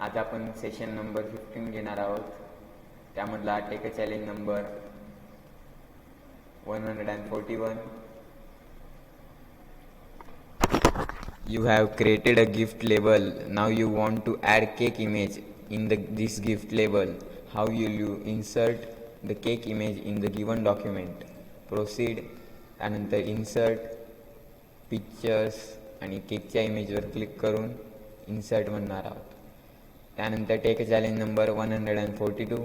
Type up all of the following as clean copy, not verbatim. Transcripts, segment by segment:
आज आपण session number 15 घेणार आहोत. त्यामधला take a challenge number 141. You have created a gift label. Now you want to add cake image in this gift label. How will you insert the cake image in the given document? Proceed. त्यानंतर insert pictures आणि केकच्या इमेजवर click करून insert म्हणणार आहोत. त्यानंतर take a challenge number 142.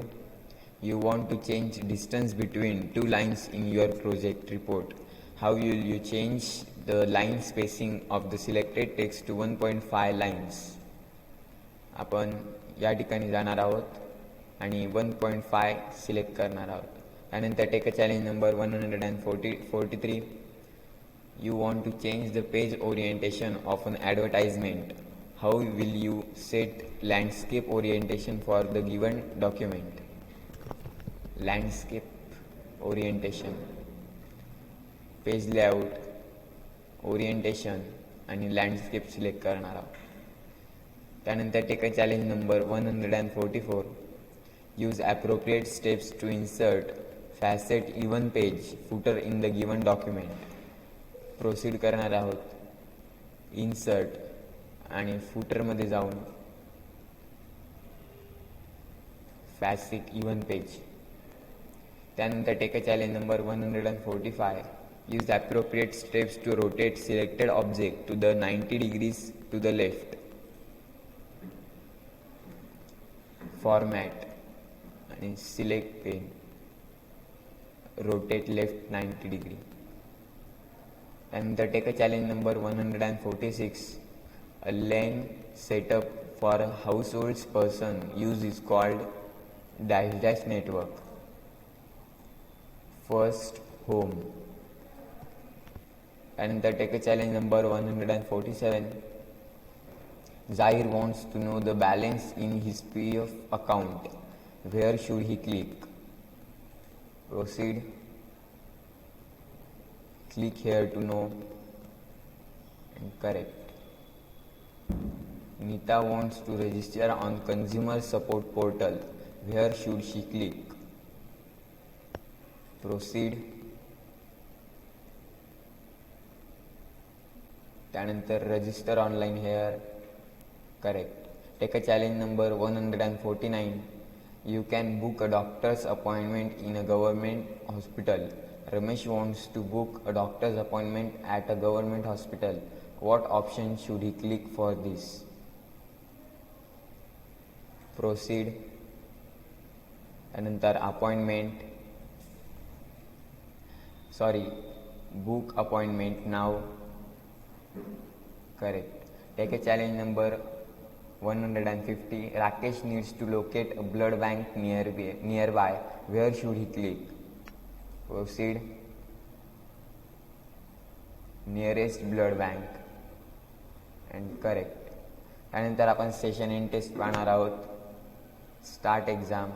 You want to change distance between two lines in your project report. How will you change the line spacing of the selected text to 1.5 lines? आपण या ठिकाणी जाणार आहोत आणि 1.5 सिलेक्ट करणार आहोत. त्यानंतर take a challenge number 143. You want to change the page orientation of an advertisement. How will you set landscape orientation for the given document? Landscape orientation, page layout, orientation आणि लँडस्केप सिलेक्ट करणार आहोत. त्यानंतर take a challenge number 144. Use appropriate steps to insert facet even page footer in the given document. Proceed करणार आहोत. Insert आणि फुटरमध्ये जाऊन facet even page. त्यानंतर take a challenge number 145. Use appropriate steps to rotate selected object to the 90 degrees to the left. Format आणि select pane, rotate left 90 degree. त्यानंतर take a challenge number 146. A LAN setup for a households person use is called dash dash network. First home. त्यानंतर take a challenge number 147. Zahir wants to know the balance in his PF account. Where should he click? Proceed. Click here to know and correct. Nita wants to register on consumer support portal. Where should she click? Proceed. त्यानंतर register online here, correct. Take a challenge number 149. You can book a doctor's appointment in a government hospital. Ramesh wants to book a doctor's appointment at a government hospital. What option should he click for this? Proceed. त्यानंतर book appointment now, correct. Take a challenge number 150. Rakesh needs to locate a blood bank nearby. Where should he click? Proceed. Nearest blood bank and correct. त्यानंतर आपण session and test पाहणार आहोत. Start exam.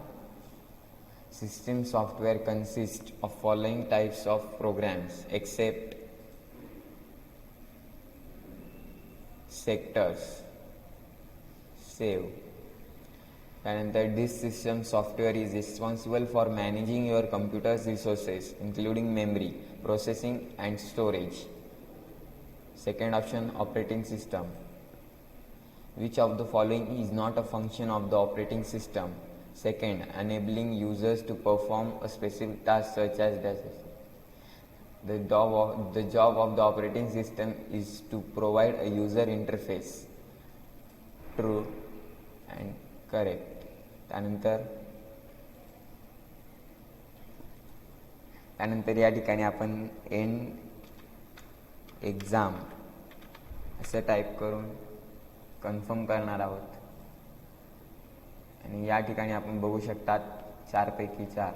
System software consists of following types of programs except sectors. Save. त्यानंतर this system software is responsible for managing your computer's resources including memory, processing and storage. Second option, operating system. Which of the following is not a function of the operating system? Second, enabling users to perform a specific task such as the job of the operating system is to provide a user interface. True and correct. त्यानंतर या ठिकाणी आपण and exam असं type करून confirm करणार आहोत. आणि या ठिकाणी आपण बघू शकतात 4 पैकी 4.